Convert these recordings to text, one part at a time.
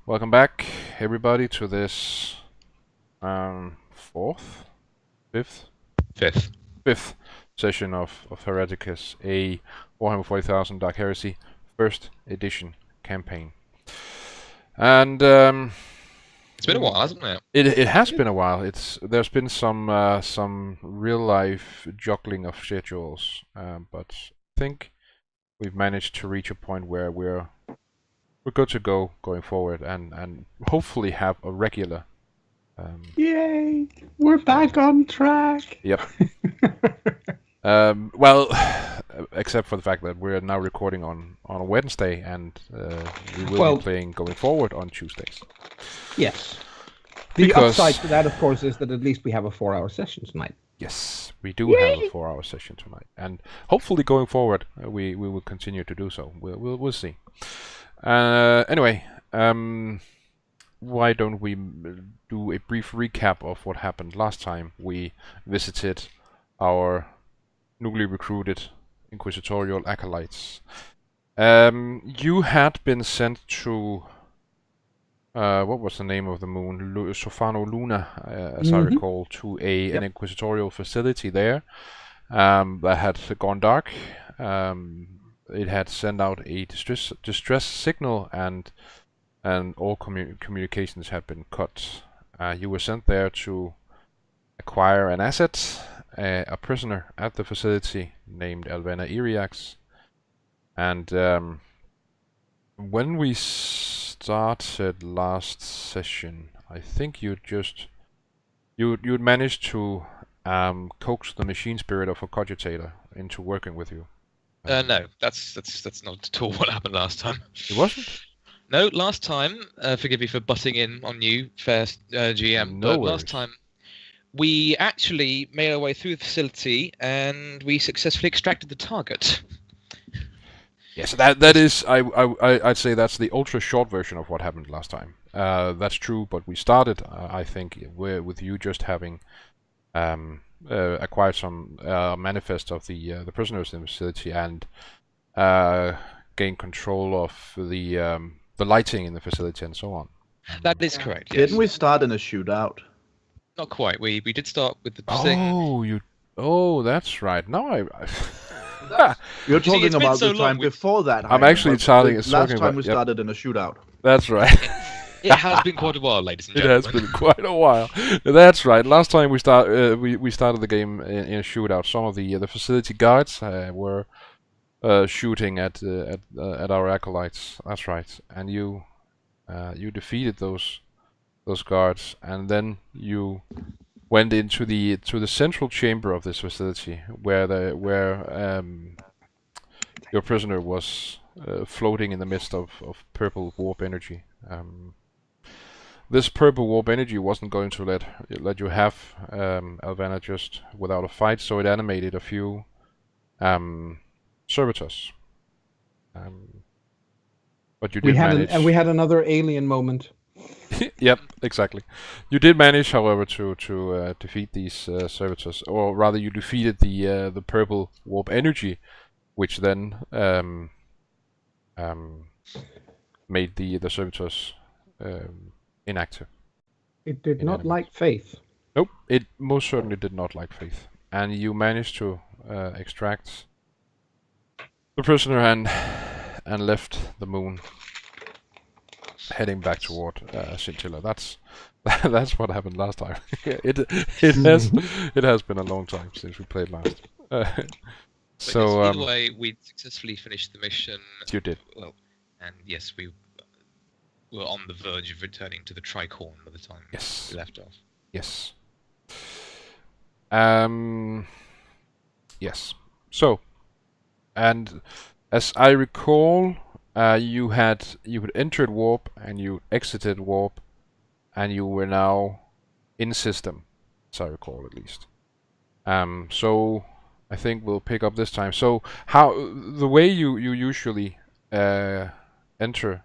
Welcome back, everybody, to this fourth, fifth, Fifth. fifth session of Hereticus, a Warhammer 40,000 Dark Heresy first edition campaign. And It's been a while, hasn't it? it has been a while. There's been some real life juggling of schedules, but I think we've managed to reach a point where we're good to go going forward, and hopefully have a regular. Yay! We're back on track. Yep. Well, except for the fact that we're now recording on a Wednesday, and we will be playing going forward on Tuesdays. Yes. The upside to that, of course, is that at least we have a 4-hour session tonight. Yes, we do have a 4-hour session tonight, and hopefully going forward we will continue to do so. We'll see. Anyway, why don't we do a brief recap of what happened last time we visited our newly recruited inquisitorial acolytes. You had been sent to what was the name of the moon? Sofano Luna, as I recall, to an inquisitorial facility there that had gone dark. It had sent out a distress signal, and all communications had been cut. You were sent there to acquire an asset, a prisoner at the facility named Alvena Iriax. And when we started last session, I think you'd managed to coax the machine spirit of a cogitator into working with you. No, that's not at all what happened last time. It wasn't? No, last time, forgive me for butting in on you, fair GM, No but worries. last time we actually made our way through the facility and we successfully extracted the target. Yes, that is, I'd say that's the ultra short version of what happened last time. That's true, but we started, I think, with you just having acquired some manifest of the prisoners in the facility, and gained control of the lighting in the facility and so on. That is correct, yes. Didn't we start in a shootout? Not quite. We did start with the thing. That's right. Now You're talking it's been about so the time long, before that. I'm actually talking last time about, we started in a shootout. That's right. It has been quite a while, ladies and It gentlemen. has been quite a while. That's right. Last time we started the game in a shootout. Some of the facility guards were shooting at our acolytes. That's right. And you defeated those guards, and then you went into the central chamber of this facility, where your prisoner was floating in the midst of purple warp energy. This purple warp energy wasn't going to let you have Alvena just without a fight, so it animated a few servitors. But you did manage. And we had another alien moment. Yep, exactly. You did manage, however, to defeat these servitors, or rather, you defeated the purple warp energy, which then made the servitors inactive. It did not like Faith. Nope, it most certainly did not like Faith. And you managed to extract the prisoner and left the moon, heading back toward Scintilla. That's what happened last time. It has been a long time since we played last. So either way, we successfully finished the mission. You did. Well, and yes, we were on the verge of returning to the Tricorn by the time we left off. Yes. Yes. So, and as I recall, you had entered warp and you exited warp, and you were now in system, as I recall at least. So I think we'll pick up this time. So the way you usually re-enter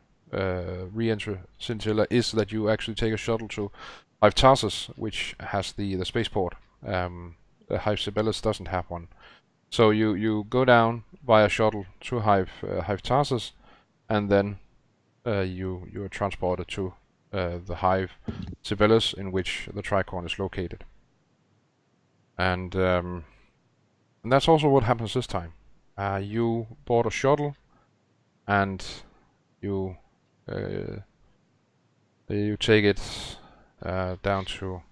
Scintilla is that you actually take a shuttle to Hive Tarsus, which has the spaceport. Hive Sibelius doesn't have one. So you go down via shuttle to Hive Tarsus, and then you are transported to the hive Sibelius, in which the Tricorn is located. And that's also what happens this time. You board a shuttle, and you take it down to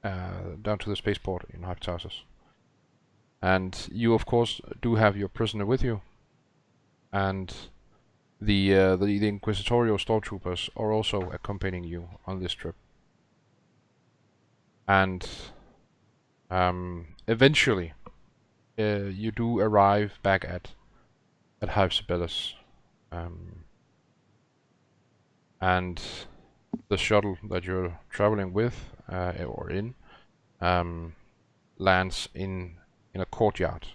the spaceport in Arbites. And you, of course, do have your prisoner with you, and the inquisitorial stormtroopers are also accompanying you on this trip. And eventually, you do arrive back at Hive Sibelius, and the shuttle that you're traveling with or in lands in a courtyard.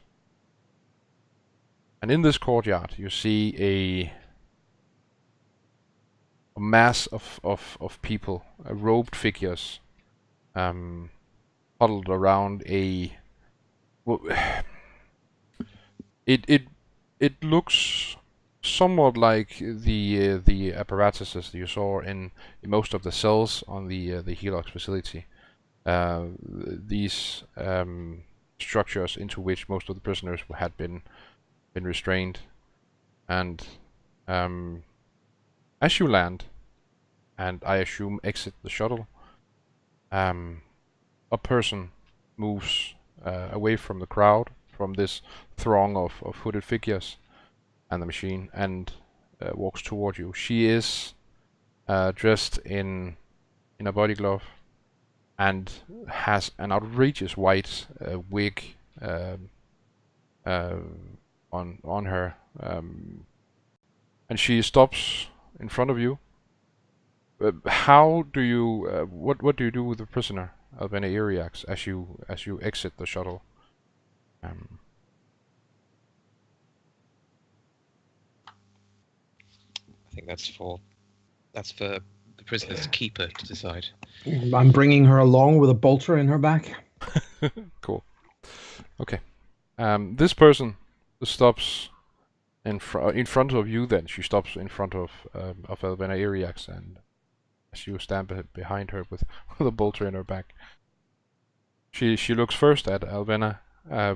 And in this courtyard, you see a mass of people, robed figures, huddled around a. Well, it looks somewhat like the apparatuses you saw in most of the cells on the Helix facility. These structures into which most of the prisoners had been restrained, and as you land, and I assume exit the shuttle, a person moves away from the crowd, from this throng of hooded figures and the machine, and walks toward you. She is dressed in a body glove and has an outrageous white wig on her, and she stops in front of you. How do you what do you do with the prisoner, Albena Iriax, as you exit the shuttle? I think that's for the prisoner's keeper to decide. I'm bringing her along with a bolter in her back. Cool. Okay. This person stops in front of you. Then she stops in front of Albena Iriax, and as you stand behind her with a bolter in her back, she looks first at Albena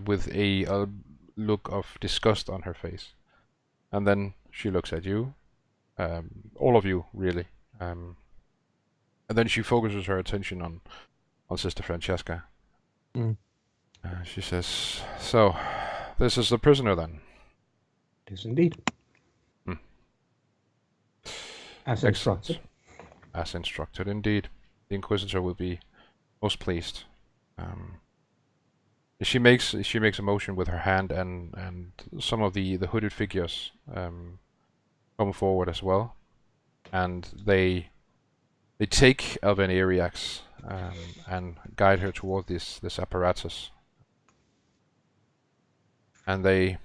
with a look of disgust on her face, and then she looks at you, all of you really, and then she focuses her attention on Sister Francesca. She says, "So, this is the prisoner then?" It is indeed. As instructed. As instructed, indeed. The Inquisitor will be most pleased. She makes a motion with her hand, and some of the hooded figures come forward as well, and they take Albena Iriax and guide her toward this apparatus, and they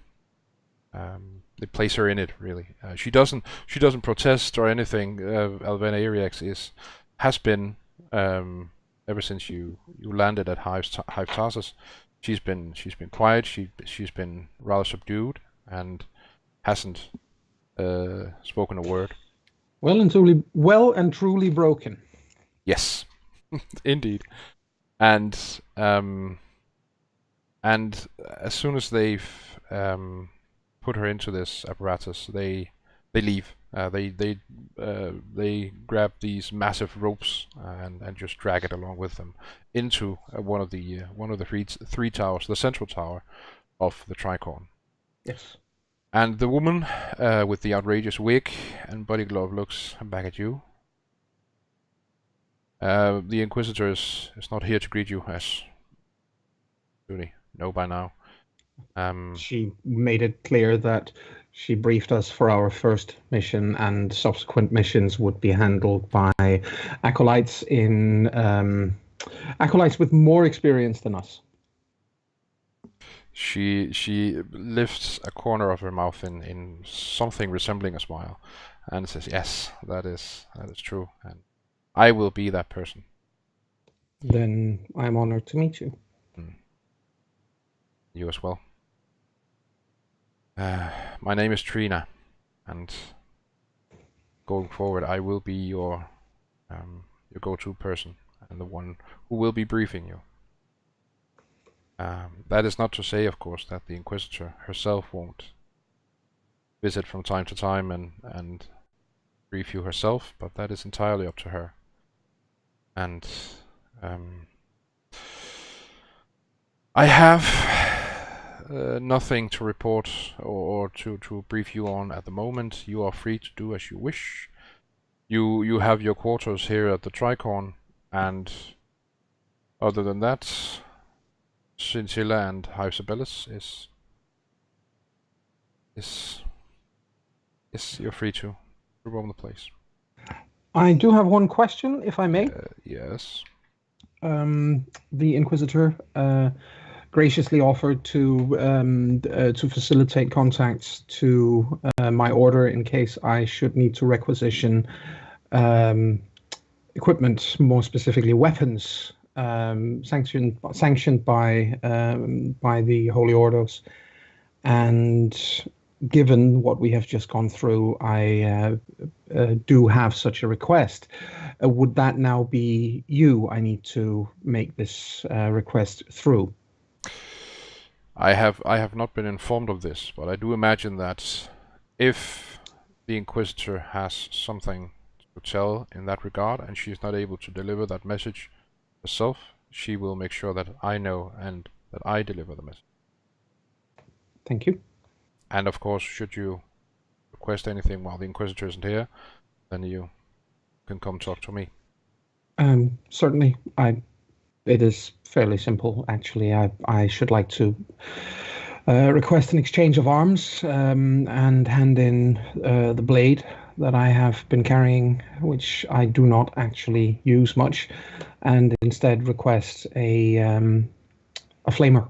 place her in it. Really, she doesn't protest or anything. Albena Iriax has been ever since you landed at Hive Tarsus. She's been quiet. She's been rather subdued and hasn't spoken a word. Well and truly broken. Yes, indeed. And as soon as they've put her into this apparatus, they leave. They grab these massive ropes and just drag it along with them into one of the three towers, the central tower of the Tricorn. Yes. And the woman with the outrageous wig and body glove looks back at you. The Inquisitor is not here to greet you, as you know by now. She made it clear that she briefed us for our first mission, and subsequent missions would be handled by acolytes with more experience than us. She lifts a corner of her mouth in something resembling a smile, and says, "Yes, that is true, and I will be that person." Then I'm honored to meet you. You as well. My name is Trina, and going forward, I will be your go-to person and the one who will be briefing you. That is not to say, of course, that the Inquisitor herself won't visit from time to time and brief you herself, but that is entirely up to her. And I have nothing to report or to brief you on at the moment. You are free to do as you wish. You have your quarters here at the Tricorn, and other than that, Scintilla and Hive Sabellus is you're free to roam the place. I do have one question, if I may. Yes. The Inquisitor graciously offered to facilitate contacts to my order in case I should need to requisition equipment, more specifically weapons, sanctioned by the Holy Orders. And given what we have just gone through, I do have such a request. Would that now be you I need to make this request through? I have not been informed of this, but I do imagine that if the Inquisitor has something to tell in that regard and she is not able to deliver that message herself, she will make sure that I know and that I deliver the message. Thank you. And of course, should you request anything while the Inquisitor isn't here, then you can come talk to me. Certainly. It is fairly simple, actually. I should like to request an exchange of arms and hand in the blade that I have been carrying, which I do not actually use much, and instead request a flamer.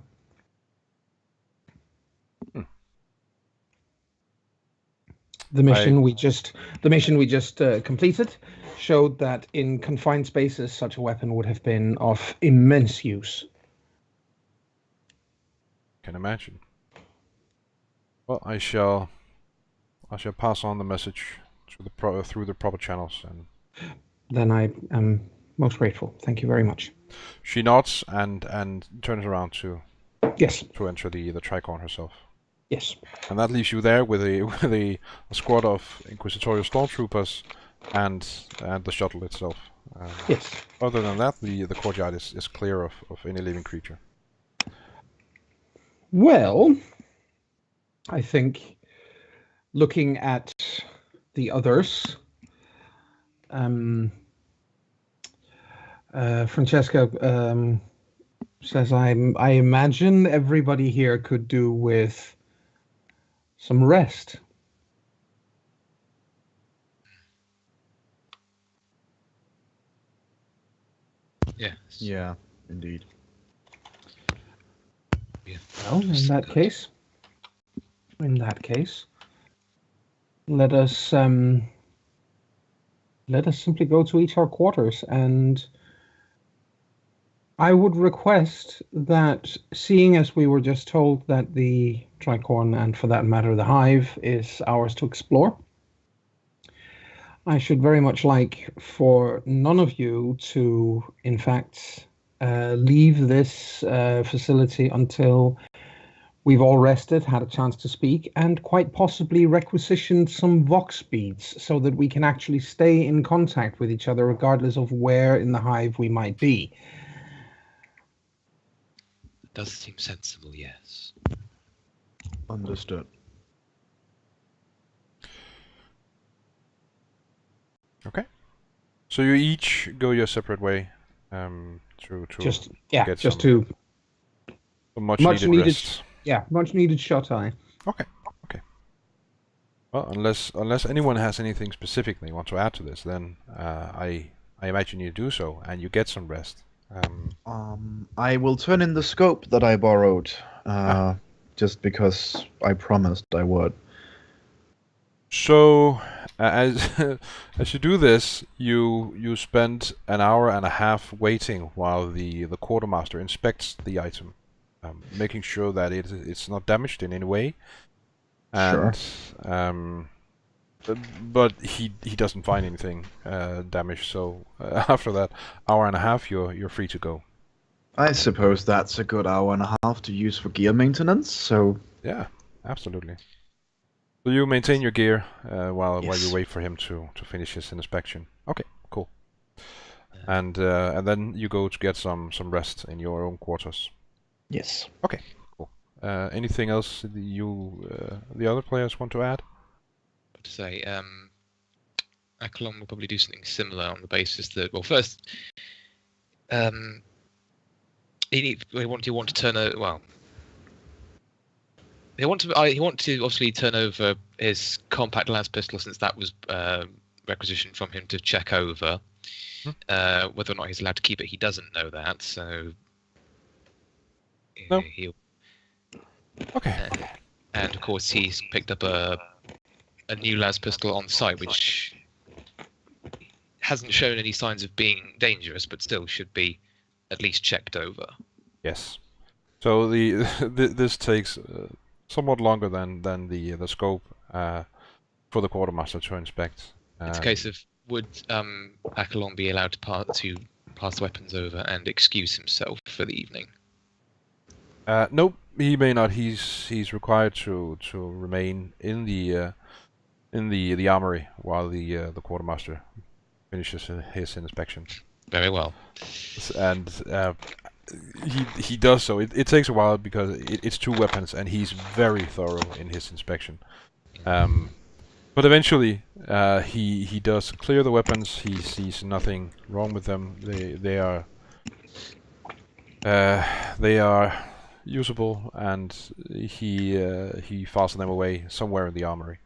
The mission we just completed showed that in confined spaces, such a weapon would have been of immense use. Can imagine. Well, I shall pass on the message through the proper channels, and then I am most grateful. Thank you very much. She nods and turns around to enter the Tricorn herself. Yes. And that leaves you there with a squad of Inquisitorial stormtroopers and the shuttle itself. Yes. Other than that, the courtyard is clear of any living creature. Well, I think looking at the others, Francesca says, I imagine everybody here could do with some rest. Yes. Yeah, indeed. Yeah. Well, in that case, let us simply go to each our quarters, and I would request that, seeing as we were just told that the Tricorn, and for that matter the Hive, is ours to explore, I should very much like for none of you to, in fact, leave this facility until we've all rested, had a chance to speak, and quite possibly requisitioned some Vox beads so that we can actually stay in contact with each other regardless of where in the Hive we might be. Does seem sensible, yes. Understood. Okay. So you each go your separate way to get some much needed rest. Yeah, much needed shut eye. Okay. Well, unless anyone has anything specific they want to add to this, then I imagine you do so and you get some rest. I will turn in the scope that I borrowed, just because I promised I would. So, as you do this, you spend an hour and a half waiting while the quartermaster inspects the item, making sure that it's not damaged in any way. And, sure. but he doesn't find anything damaged. So after that hour and a half, you're free to go. I suppose that's a good hour and a half to use for gear maintenance. So Yeah, absolutely. So you maintain your gear while Yes. you wait for him to finish his inspection. Okay, cool. And then you go to get some rest in your own quarters. yes. Okay, cool. Anything else the other players want to add? To say, Akalon will probably do something similar on the basis that, well, first, he want to turn over. Well, he want to obviously turn over his compact las pistol, since that was requisitioned from him to check over. Whether or not he's allowed to keep it, he doesn't know that. So No. he'll. Okay. And of course, he's picked up a new las pistol on site, which hasn't shown any signs of being dangerous, but still should be at least checked over. Yes. So this takes somewhat longer than the scope for the quartermaster to inspect. It's a case of, would Akalon be allowed to pass the weapons over and excuse himself for the evening? Nope, he may not. He's required to remain in the armory while the quartermaster finishes his inspection. Very well. And he does so. It takes a while because it's 2 weapons, and he's very thorough in his inspection. But eventually, he does clear the weapons. He sees nothing wrong with them. They are usable, and he files them away somewhere in the armory.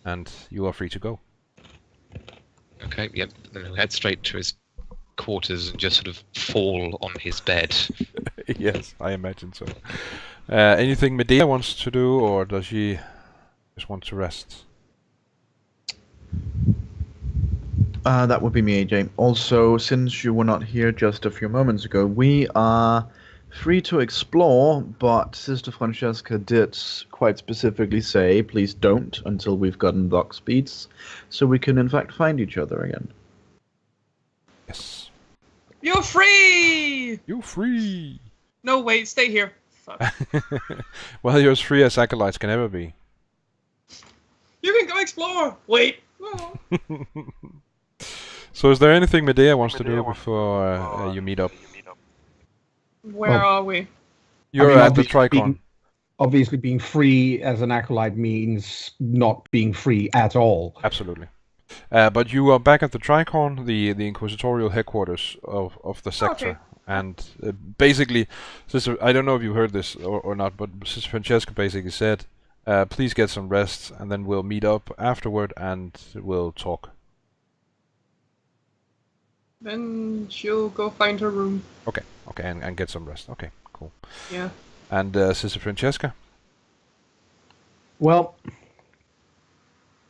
And you are free to go. Okay. Yep. Then he'll head straight to his quarters and just sort of fall on his bed. Yes, I imagine so. Anything Medea wants to do, or does she just want to rest? That would be me, AJ. Also, since you were not here just a few moments ago, we are free to explore, but Sister Francesca did quite specifically say, please don't until we've gotten dock speeds, so we can in fact find each other again. Yes. You're free! You're free! No, wait, stay here. Fuck. Well, you're as free as acolytes can ever be. You can go explore! Wait! Oh. So is there anything Medea wants to do before you meet up? Where Well, are we? You're mean, at the obviously Tricorn. Obviously, being free as an acolyte means not being free at all. Absolutely. But you are back at the Tricorn, the inquisitorial headquarters of the sector. Okay. And basically, Sister, I don't know if you heard this or not, but Sister Francesca basically said, please get some rest, and then we'll meet up afterward and we'll talk. Then she'll go find her room. Okay, and get some rest. Okay, cool. Yeah. And Sister Francesca? Well,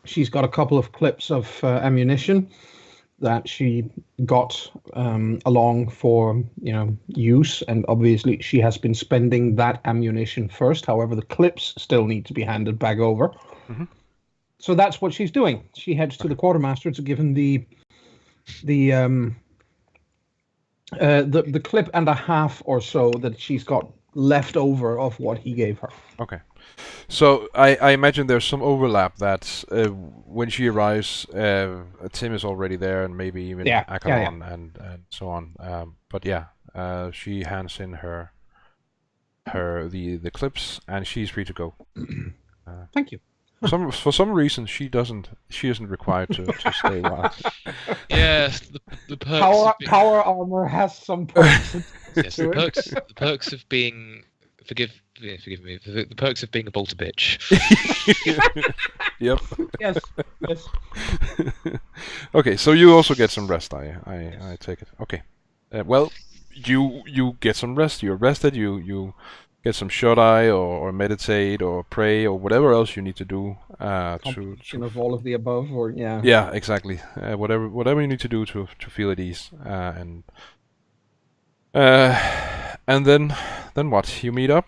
she's got a couple of clips of ammunition that she got along for use, and obviously she has been spending that ammunition first. However, the clips still need to be handed back over. Mm-hmm. So that's what she's doing. She heads to the quartermaster to give him the clip and a half or so that she's got left over of what he gave her. Okay. So I imagine there's some overlap that when she arrives, Tim is already there, and maybe even Akalon and so on. But yeah, she hands in her the clips, and she's free to go. Thank you. For some reason, she isn't required to stay a while. Yes, the perks. Power armor has some perks. Yes, the perks of being forgive me. The perks of being a bolter bitch. Yep. Yes. Okay, so you also get some rest. I take it. Okay. Well, you get some rest. You're rested. You get some shut eye or meditate or pray or whatever else you need to do Combination of all of the above, or yeah. Yeah, exactly. Whatever you need to do to feel at ease, and then what? You meet up.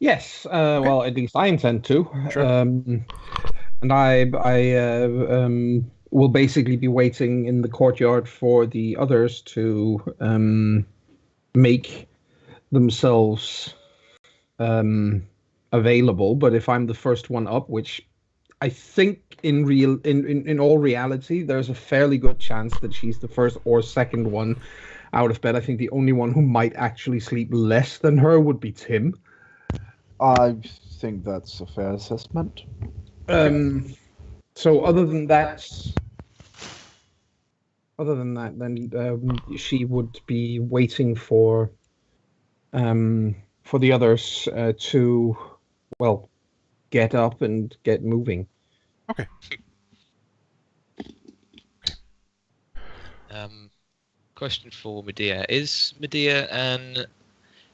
Yes, well, at least I intend to. Sure. And I will basically be waiting in the courtyard for the others to make themselves available. But if I'm the first one up, which I think in all reality, there's a fairly good chance that she's the first or second one out of bed. I think the only one who might actually sleep less than her would be Tim. I think that's a fair assessment. So other than that, then she would be waiting for the others to, well, get up and get moving. Okay. Question for Medea. Is Medea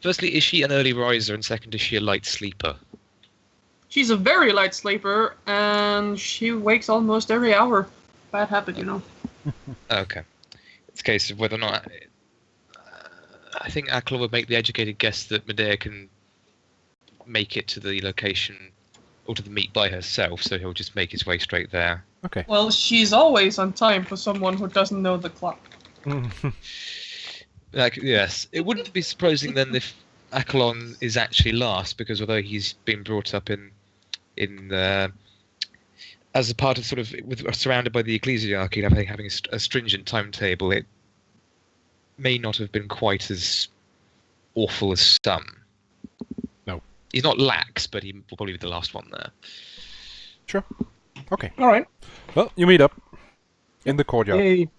firstly, is she an early riser, and second, is she a light sleeper? She's a very light sleeper, and she wakes almost every hour. Bad habit, you know. Okay. It's a case of whether or not... I think Akla would make the educated guess that Medea can make it to the location, or to the meet by herself, so he'll just make his way straight there. Okay. Well, she's always on time for someone who doesn't know the clock. Yes. It wouldn't be surprising then if Akalon is actually last, because although he's been brought up in as a part of sort of surrounded by the ecclesiarchy, having a stringent timetable, it may not have been quite as awful as some. No. He's not lax, but he will probably be the last one there. Sure. Okay. All right. Well, you meet up in the courtyard. Yay.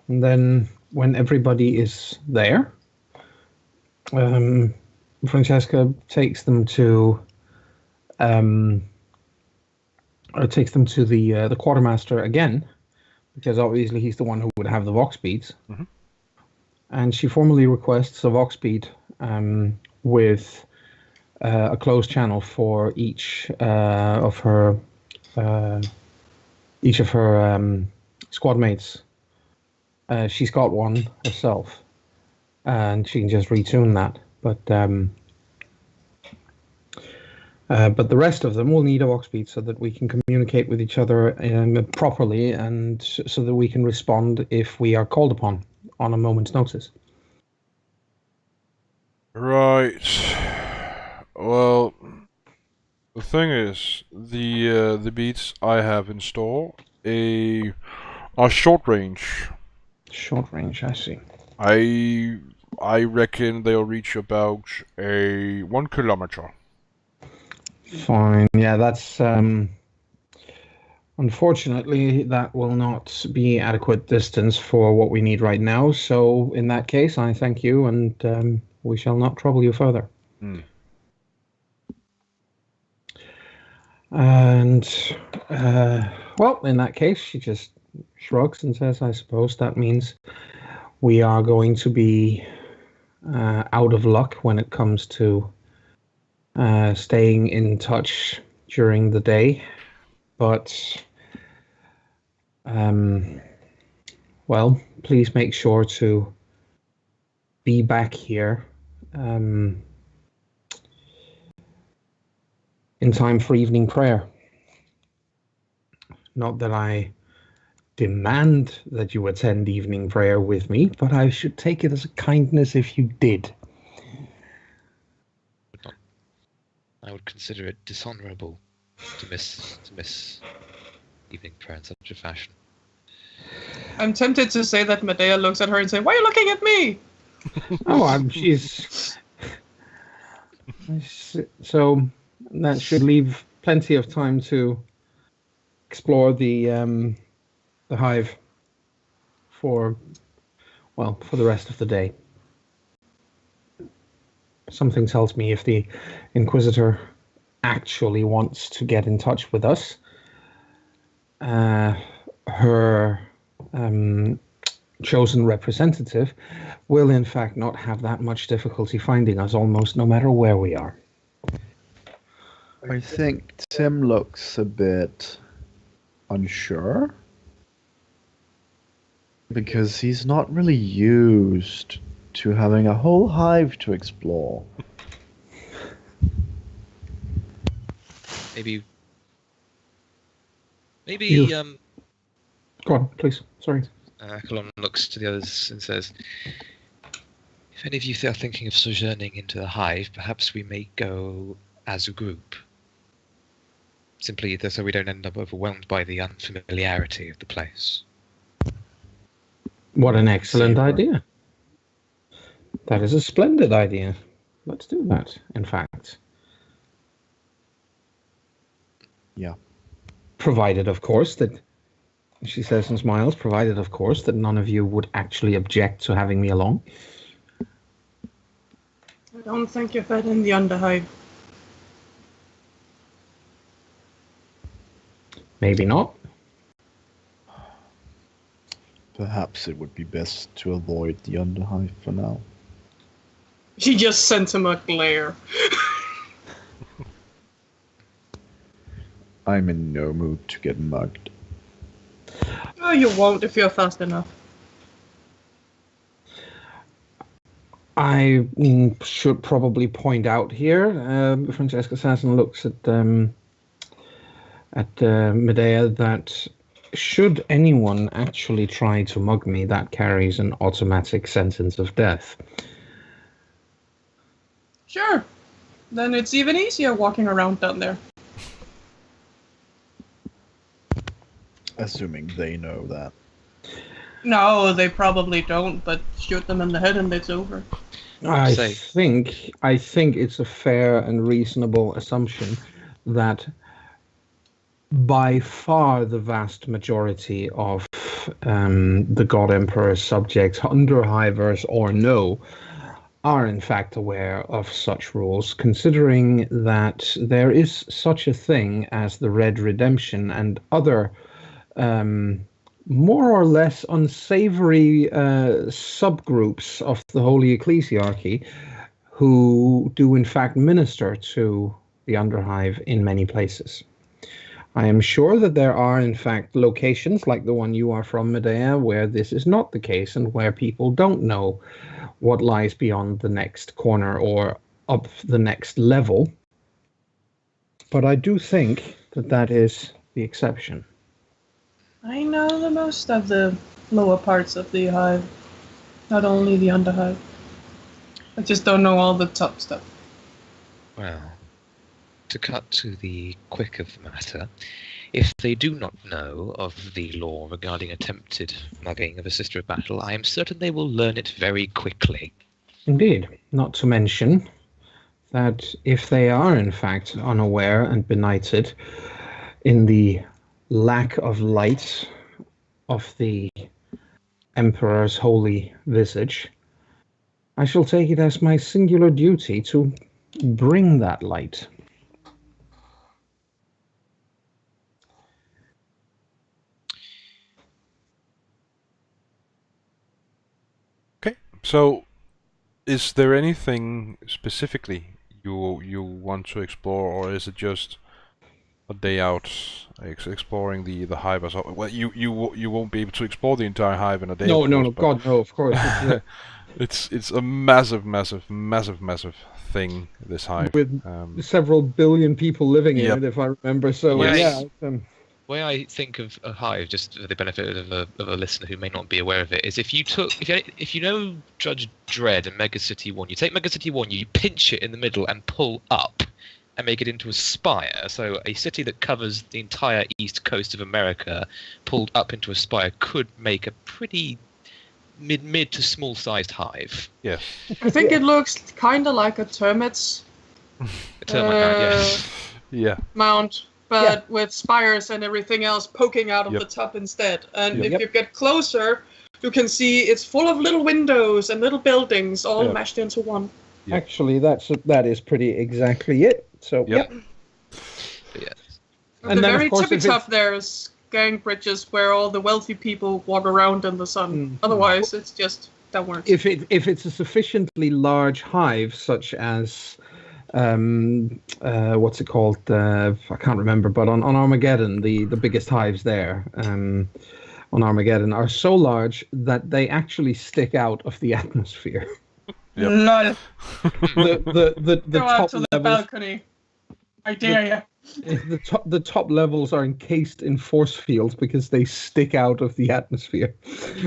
And then when everybody is there, Francesca takes them to the quartermaster again, because obviously he's the one who would have the vox beads. Mm-hmm. And she formally requests a vox bead with a closed channel for each of her squad mates. She's got one herself, and she can just retune that. But the rest of them will need a vox bead so that we can communicate with each other properly, and so that we can respond if we are called upon on a moment's notice. Right. Well, the thing is, the beats I have in store are short range. Short range, I see. I reckon they'll reach about 1 kilometer. Fine. Yeah, that's unfortunately that will not be adequate distance for what we need right now. So in that case, I thank you, and we shall not trouble you further. Hmm. And well, in that case, she just shrugs and says, "I suppose that means we are going to be out of luck when it comes to staying in touch during the day, but well, please make sure to be back here in time for evening prayer. Not that I demand that you attend evening prayer with me, but I should take it as a kindness if you did." I would consider it dishonourable to miss evening prayer in such a fashion. I'm tempted to say that Medea looks at her and say, "Why are you looking at me?" Oh, she's so that should leave plenty of time to explore the hive for the rest of the day. Something tells me if the Inquisitor actually wants to get in touch with us, her chosen representative will in fact not have that much difficulty finding us almost no matter where we are. I think Tim looks a bit unsure, because he's not really used to having a whole hive to explore. Maybe. You- Go on, please. Sorry. Akalon looks to the others and says, "If any of you are thinking of sojourning into the hive, perhaps we may go as a group. Simply so we don't end up overwhelmed by the unfamiliarity of the place." What an excellent idea. That is a splendid idea. Let's do that, in fact. Yeah. Provided, of course, that, she says and smiles, provided, of course, that none of you would actually object to having me along. I don't think you're fed in the under-hive. Maybe not. Perhaps it would be best to avoid the under-hive for now. She just sent him a glare. I'm in no mood to get mugged. Oh, you won't if you're fast enough. I should probably point out here, Francesca Sasson looks at Medea, that should anyone actually try to mug me, that carries an automatic sentence of death. Sure. Then it's even easier walking around down there. Assuming they know that. No, they probably don't, but shoot them in the head and it's over. I think it's a fair and reasonable assumption that by far the vast majority of the God Emperor's subjects, under-hivers or no, are in fact aware of such rules, considering that there is such a thing as the Red Redemption and other more or less unsavory subgroups of the Holy Ecclesiarchy who do in fact minister to the underhive in many places. I am sure that there are in fact locations like the one you are from, Medea, where this is not the case and where people don't know what lies beyond the next corner or up the next level. But I do think that that is the exception. I know the most of the lower parts of the hive, not only the underhive. I just don't know all the top stuff. Well, to cut to the quick of the matter, if they do not know of the law regarding attempted mugging of a sister of battle, I am certain they will learn it very quickly. Indeed, not to mention that if they are in fact unaware and benighted in the lack of light of the Emperor's holy visage, I shall take it as my singular duty to bring that light. Okay, so is there anything specifically you want to explore, or is it just a day out exploring the hive? Well, you won't be able to explore the entire hive in a day. No, God, no, of course. It's a massive thing, this hive. With several billion people living in it, if I remember. So Yes. yeah. The way I think of a hive, just for the benefit of a listener who may not be aware of it, is if you know Judge Dredd and Mega City 1, you take Mega City 1, you pinch it in the middle and pull up and make it into a spire. So a city that covers the entire east coast of America pulled up into a spire could make a pretty mid to small sized hive. Yes. I think it looks kind of like a termite's A termite mount, yes. Yeah. mount, but with spires and everything else poking out of the top instead. And if you get closer, you can see it's full of little windows and little buildings all mashed into one. Yep. Actually, that is pretty exactly it. So Yep. Yes. And the then, of very course, tippy if it's- top there is gang bridges where all the wealthy people walk around in the sun. Otherwise, it's just downwards. If it's a sufficiently large hive, such as what's it called? I can't remember, but on Armageddon, the biggest hives there on Armageddon are so large that they actually stick out of the atmosphere. Lol. the Go out top to the levels, balcony. I dare you. The top levels are encased in force fields because they stick out of the atmosphere.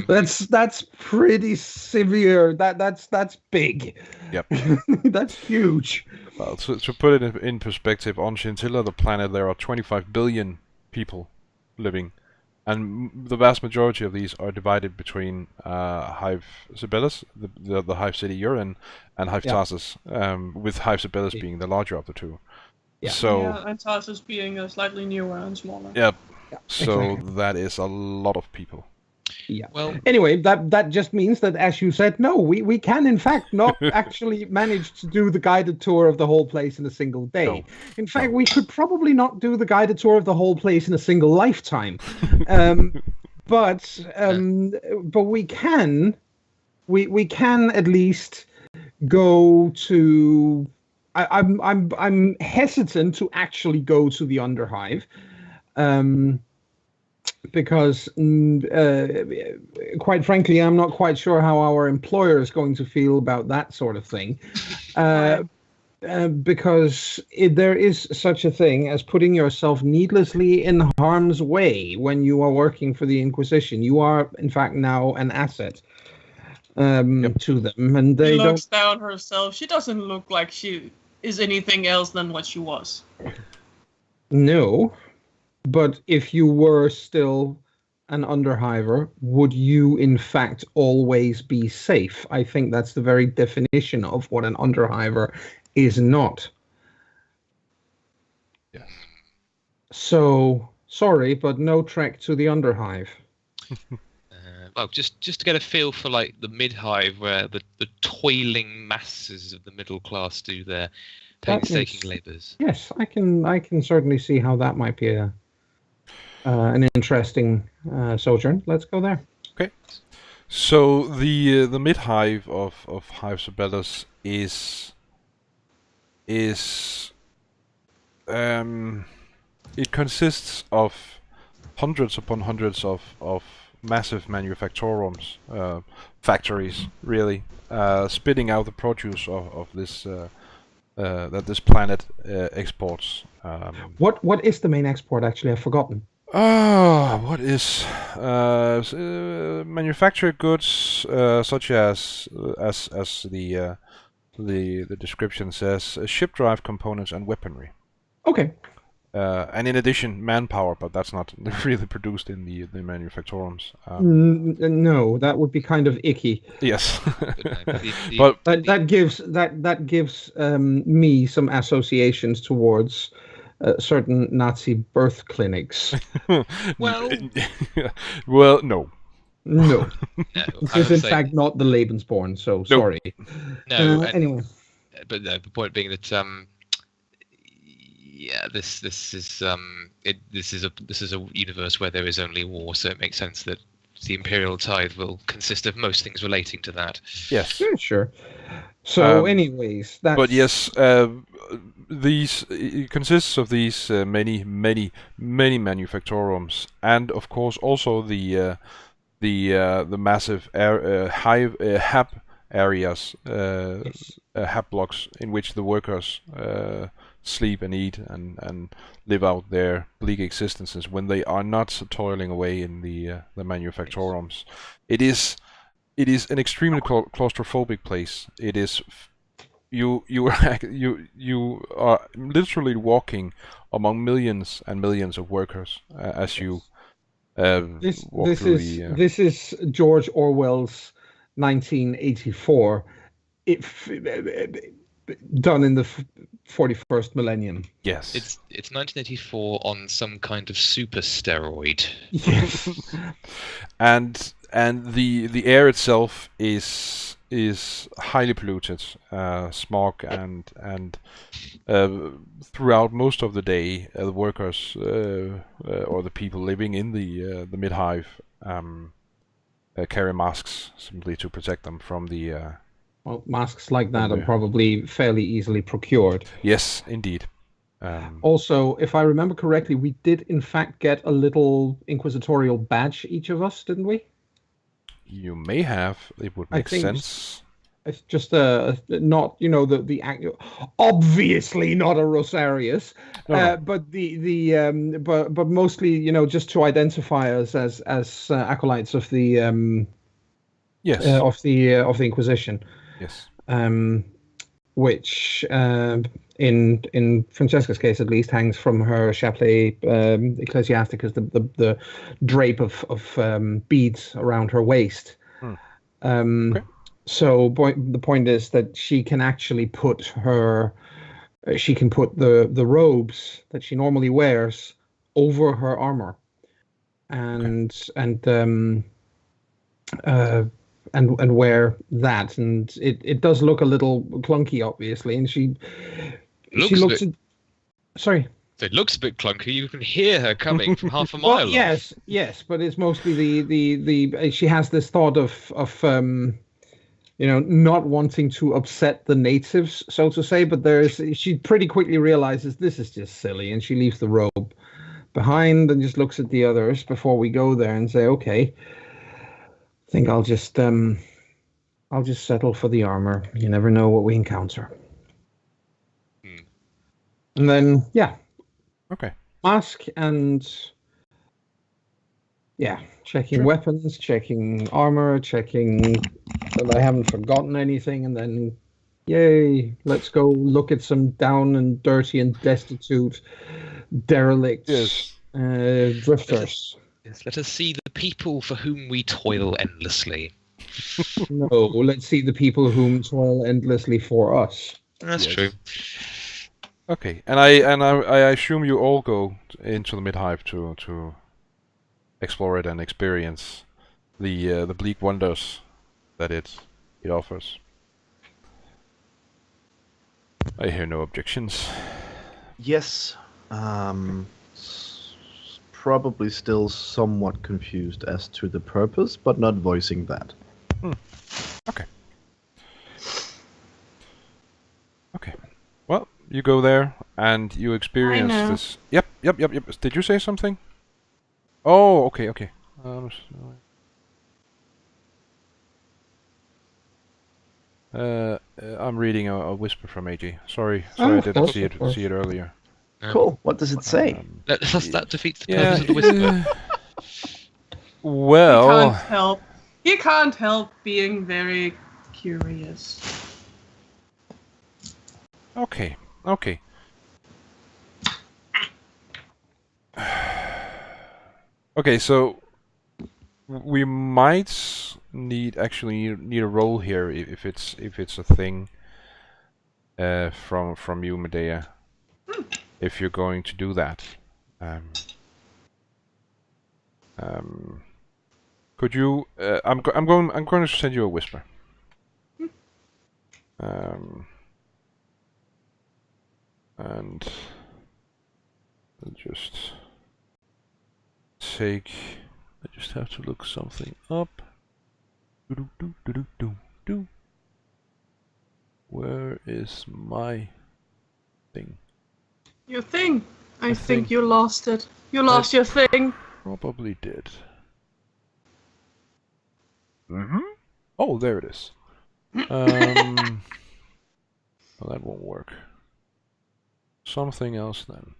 That's pretty severe. That's big. Yep. That's huge. Well, to put it in perspective, on Scintilla, the planet, there are 25 billion people living, and the vast majority of these are divided between Hive Sibelius, the Hive City you're in, and Hive Tarsus, with Hive Sibelius being the larger of the two. Yeah. So, and Tarsus being slightly newer and smaller. Yep. Yeah, so exactly. that is a lot of people. Yeah. Well, anyway, that just means that, as you said, no, we can in fact not actually manage to do the guided tour of the whole place in a single day. No. In fact, we could probably not do the guided tour of the whole place in a single lifetime. But we can at least go to. I'm hesitant to actually go to the under-hive. Because, quite frankly, I'm not quite sure how our employer is going to feel about that sort of thing. Because there is such a thing as putting yourself needlessly in harm's way when you are working for the Inquisition. You are, in fact, now an asset to them. And they she looks down herself. She doesn't look like she is anything else than what she was. No. But if you were still an underhiver, would you in fact always be safe? I think that's the very definition of what an underhiver is not. Yes. So, sorry, but no trek to the underhive. Well, just to get a feel for like the mid-hive, where the toiling masses of the middle class do their painstaking labours. Yes, I can certainly see how that might be an interesting sojourn. Let's go there. Okay. So the mid-hive of Hive Sibelius is it consists of hundreds upon hundreds of massive manufactorums, factories, really, spitting out the produce of this that this planet exports. What is the main export? Actually, I've forgotten. What is manufactured goods such as the description says, ship drive components and weaponry. Okay. And in addition, manpower, but that's not really produced in the manufactorums. No, that would be kind of icky. Yes, but that gives me some associations towards certain Nazi birth clinics. well, well, no. No, no, this is in fact not the Lebensborn. So sorry. No. Anyway, but the point being that this is a universe where there is only war, so it makes sense that the Imperial tithe will consist of most things relating to that. Yes. yeah, sure. So, anyways, that's... But yes, it consists of these many manufactorums, and of course also the massive HAB areas, HAB blocks in which the workers sleep and eat and live out their bleak existences when they are not toiling away in the manufactorums. It is an extremely claustrophobic place. It is you are literally walking among millions and millions of workers as you walk through the. This is George Orwell's 1984. Done in the 41st millennium. Yes. It's 1984 on some kind of super steroid. Yes. and the air itself is highly polluted, smog and throughout most of the day, the workers or the people living in the mid-hive carry masks simply to protect them from the. Well, masks like that are probably fairly easily procured. Yes, indeed. Also, if I remember correctly, we did in fact get a little inquisitorial badge, each of us, didn't we? You may have. It would make sense. It's just not, you know, the obviously not a Rosarius, No. but mostly, you know, just to identify us as acolytes of the Yes. of the Inquisition. Yes. Which in Francesca's case at least hangs from her chapelet ecclesiasticus, the drape of beads around her waist. Okay. So the point is that she can actually put the robes that she normally wears over her armor, and wear that, and it does look a little clunky, obviously, and she looks at. Sorry. It looks a bit clunky. You can hear her coming from half a mile Well, off. yes, but it's mostly the she has this thought of you know, not wanting to upset the natives, so to say, but she pretty quickly realizes this is just silly, and she leaves the robe behind and just looks at the others before we go there and say, okay, I think I'll just settle for the armor. You never know what we encounter. And then, yeah. Okay. Mask and checking weapons, checking armor, checking that I haven't forgotten anything, and then yay, let's go look at some down and dirty and destitute derelicts, drifters. Yes, let us see the people for whom we toil endlessly. No, let's see the people whom toil endlessly for us. That's true. Okay, and I assume you all go into the Mid-hive to explore it and experience the bleak wonders that it offers. I hear no objections. Yes. Probably still somewhat confused as to the purpose, but not voicing that. Okay. Okay. Well, you go there and you experience this. Yep. Did you say something? Oh, okay. I'm reading a whisper from AJ. Sorry, I didn't see it earlier. Cool. What does it say? That defeats the purpose of the whisper. Well, He can't help being very curious. Okay. Okay, so we might need a roll here if it's a thing from you, Medea. If you're going to do that, could you? I'm going to send you a whisper. And I'll just take. I just have to look something up. Where is my thing? Your thing. I think you lost it. You lost your thing. Probably did. Oh, there it is. Well, that won't work. Something else then.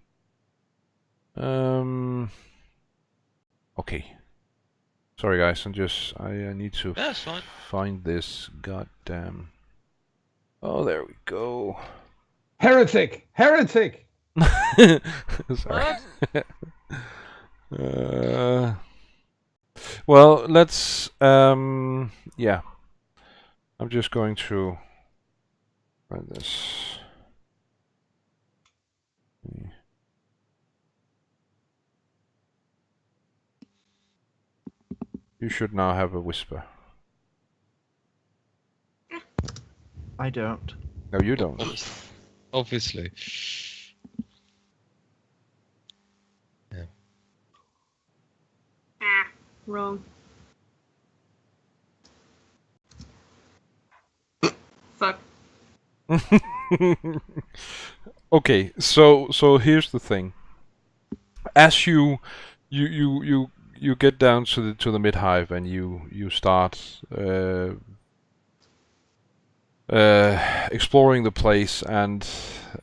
Okay. Sorry guys, I need to find this goddamn. Oh, there we go. Heretic! Sorry. Well, let's. Yeah. I'm just going to find this. You should now have a whisper. I don't. No, you don't. Obviously. Yeah. Wrong. Fuck. Okay, so here's the thing. As you get down to the Mid-hive and you start exploring the place, and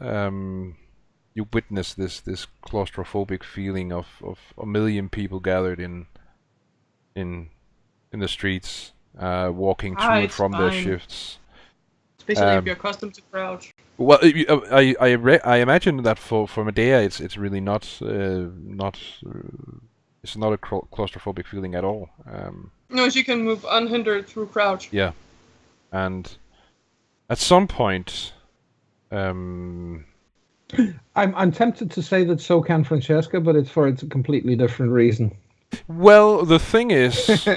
you witness this claustrophobic feeling of a million people gathered in the streets, walking to and it's from their fine. shifts. Especially if you're accustomed to crowds. Well, I imagine that for Medea, it's really not it's not a claustrophobic feeling at all. No, she can move unhindered through crowds. Yeah, and at some point, I'm tempted to say that so can Francesca, but it's for a completely different reason. well, the thing is,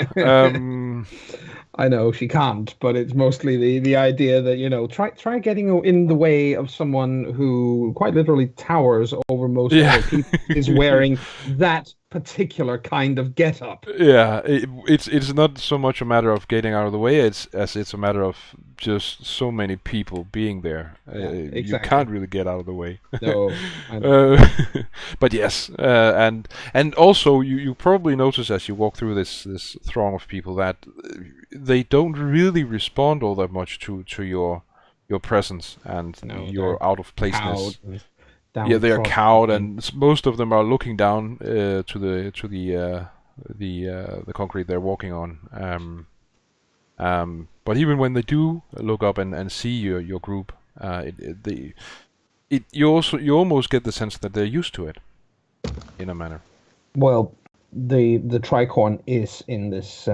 I know she can't, but it's mostly the idea that, you know, try getting in the way of someone who quite literally towers over most other people is wearing that particular kind of get-up. Yeah, it's not so much a matter of getting out of the way as it's a matter of just so many people being there. Exactly. You can't really get out of the way. No, I know. But yes, and also you probably notice as you walk through this throng of people that they don't really respond all that much to your presence and your out of placeness. Yeah, they are cowed, and most of them are looking down to the concrete they're walking on. But even when they do look up and see your group, you almost get the sense that they're used to it, in a manner. Well, the Tricorn is in this.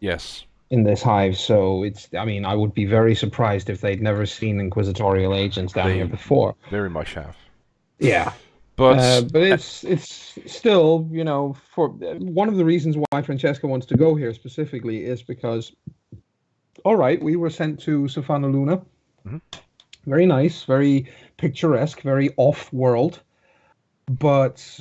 Yes. In this hive, so I mean, I would be very surprised if they'd never seen inquisitorial agents down here before. Very much have. Yeah, but it's still, you know, for one of the reasons why Francesca wants to go here specifically is because, all right, we were sent to Sofana Luna, very nice, very picturesque, very off-world, but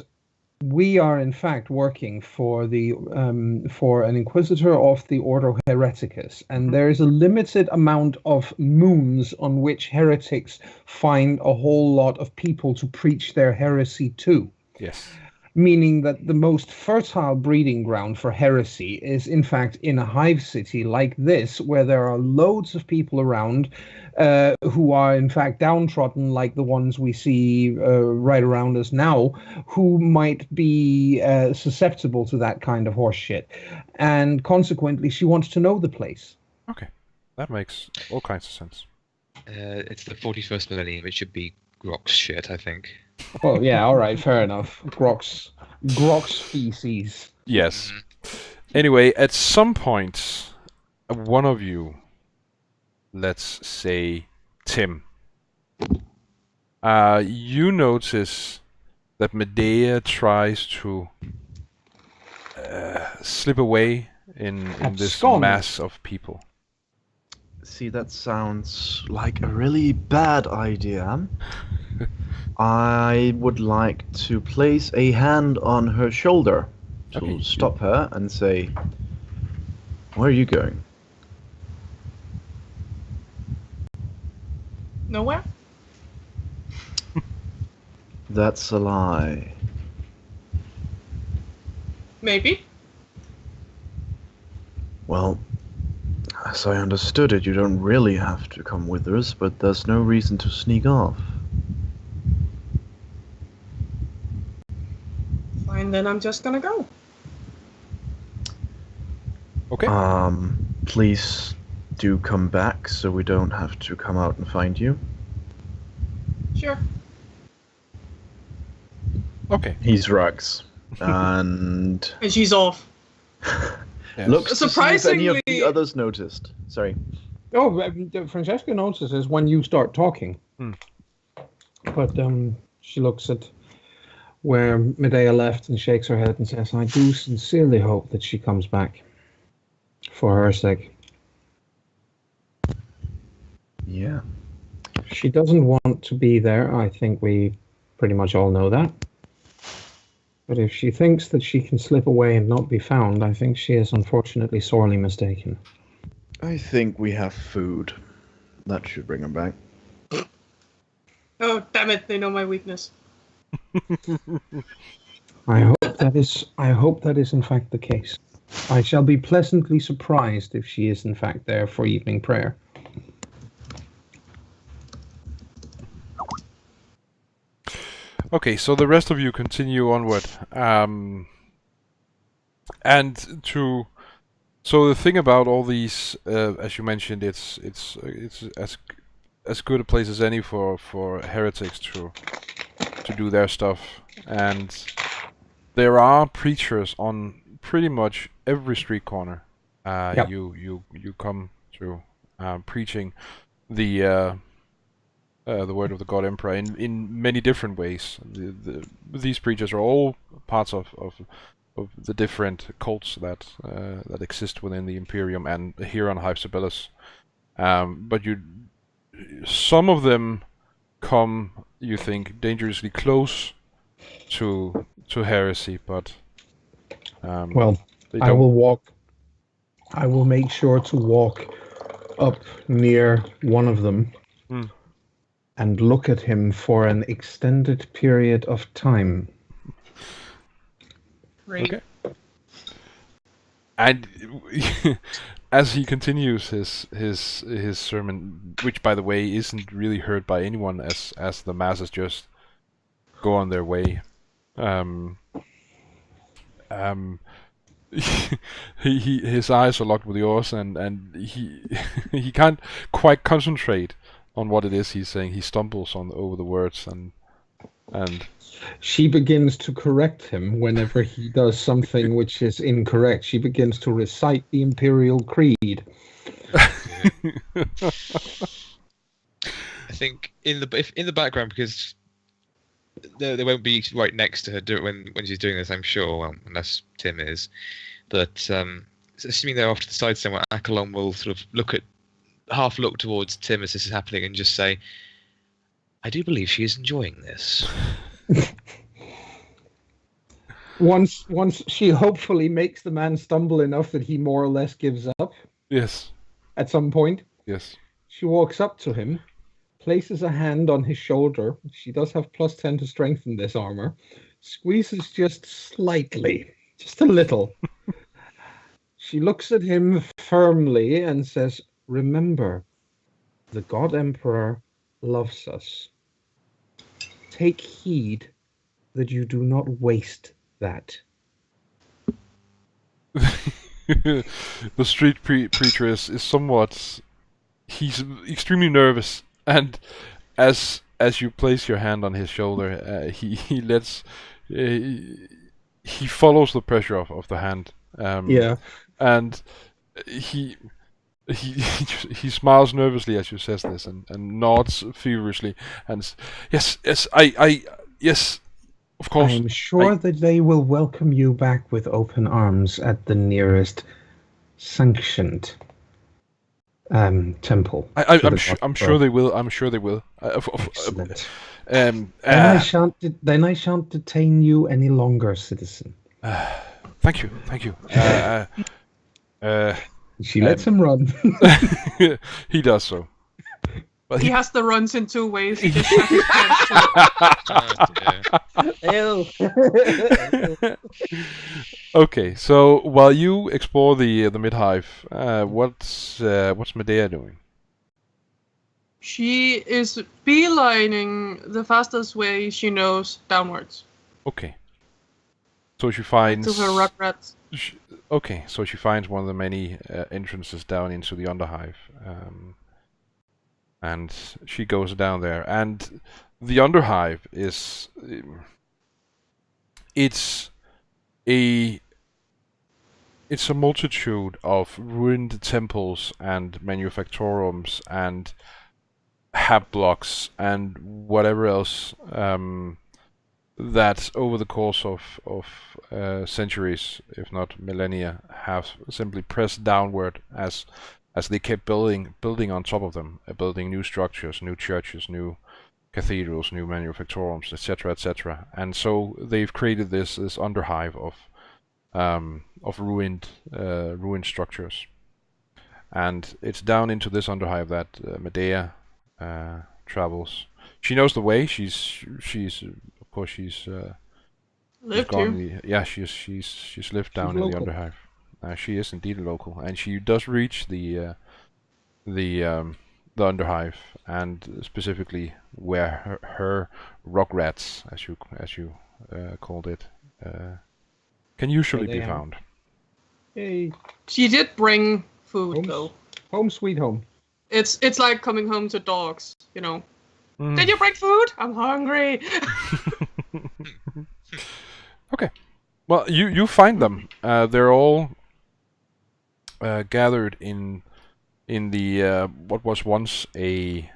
we are in fact working for an inquisitor of the order Hereticus, and there is a limited amount of moons on which heretics find a whole lot of people to preach their heresy to. Yes. Meaning that the most fertile breeding ground for heresy is in fact in a hive city like this, where there are loads of people around who are in fact downtrodden, like the ones we see right around us now, who might be susceptible to that kind of horse shit. And consequently, she wants to know the place. Okay, that makes all kinds of sense. It's the 41st millennium. It should be Grok's shit, I think. Well, yeah, all right, fair enough. Grok's feces. Yes. Anyway, at some point, one of you, let's say Tim, you notice that Medea tries to slip away in this mass of people. See, that sounds like a really bad idea. I would like to place a hand on her shoulder to stop her and say, "Where are you going?" Nowhere? That's a lie. Maybe. Well, as I understood it, you don't really have to come with us, but there's no reason to sneak off. Fine, then I'm just gonna go. Okay. Please do come back so we don't have to come out and find you. Sure. Okay. He's rugs. And she's off. Yes. Looks Surprisingly, to see if any of the others noticed. Sorry. Oh, Francesca notices when you start talking. But she looks at where Medea left and shakes her head and says, "I do sincerely hope that she comes back. For her sake." Yeah. She doesn't want to be there. I think we pretty much all know that. But if she thinks that she can slip away and not be found, I think she is unfortunately sorely mistaken. I think we have food. That should bring her back. Oh, damn it, they know my weakness. I hope that is in fact the case. I shall be pleasantly surprised if she is in fact there for evening prayer. Okay, so the rest of you continue onward. So the thing about all these, as you mentioned, it's as good a place as any for heretics to do their stuff, and there are preachers on pretty much every street corner. Yep. You come through preaching the word of the God Emperor in many different ways. These preachers are all parts of the different cults that exist within the Imperium and here on Hive Sibelius. But some of them come, you think, dangerously close to heresy, but Well, they I don't. will make sure to walk up near one of them and look at him for an extended period of time. Great. Okay. And as he continues his sermon, which by the way isn't really heard by anyone, as the masses just go on their way, his eyes are locked with yours, and he can't quite concentrate on what it is he's saying. He stumbles over the words and She begins to correct him whenever he does something which is incorrect. She begins to recite the Imperial Creed. I think in the background, because they won't be right next to her when she's doing this, I'm sure. Well, unless Tim is, but assuming they're off to the side somewhere, Akalon will sort of half look towards Tim as this is happening and just say, "I do believe she is enjoying this." Once she hopefully makes the man stumble enough that he more or less gives up. Yes. At some point. Yes. She walks up to him, places a hand on his shoulder. She does have +10 to strengthen this armor. Squeezes just slightly, just a little. She looks at him firmly and says, "Remember, the God Emperor loves us. Take heed that you do not waste that." The street preacher is somewhat. He's extremely nervous, and as you place your hand on his shoulder, he lets he follows the pressure of the hand. Yeah, and he smiles nervously as you says this, and nods feverishly, and yes, of course. I'm sure that they will welcome you back with open arms at the nearest sanctioned temple. I'm sure they will. I'm sure they will. Excellent. Then I shan't detain you any longer, citizen. Thank you. She lets him run. He does so. But he has the runs in two ways. He just shuts his pants. Okay, so while you explore the Mid-hive, what's Medea doing? She is beelining the fastest way she knows downwards. Okay. So she finds. To her rugrats. Okay, so she finds one of the many entrances down into the under-hive. And she goes down there, and the under-hive is it's a multitude of ruined temples and manufactorums and hab blocks and whatever else that over the course of centuries, if not millennia, have simply pressed downward as they kept building on top of them, building new structures, new churches, new cathedrals, new manufactorums, etc., etc. And so they've created this under-hive of ruined structures, and it's down into this under-hive that Medea travels. She knows the way. She's of course she's lived here. She's lived down in the under-hive. She is indeed a local, and she does reach the the under-hive, and specifically where her rock rats, as you called it, can usually be found. Hey, She did bring food though. home sweet home. It's like coming home to dogs, you know. Mm. Did you bring food? I'm hungry. Okay. Well, you find them. They're all gathered in the what was once a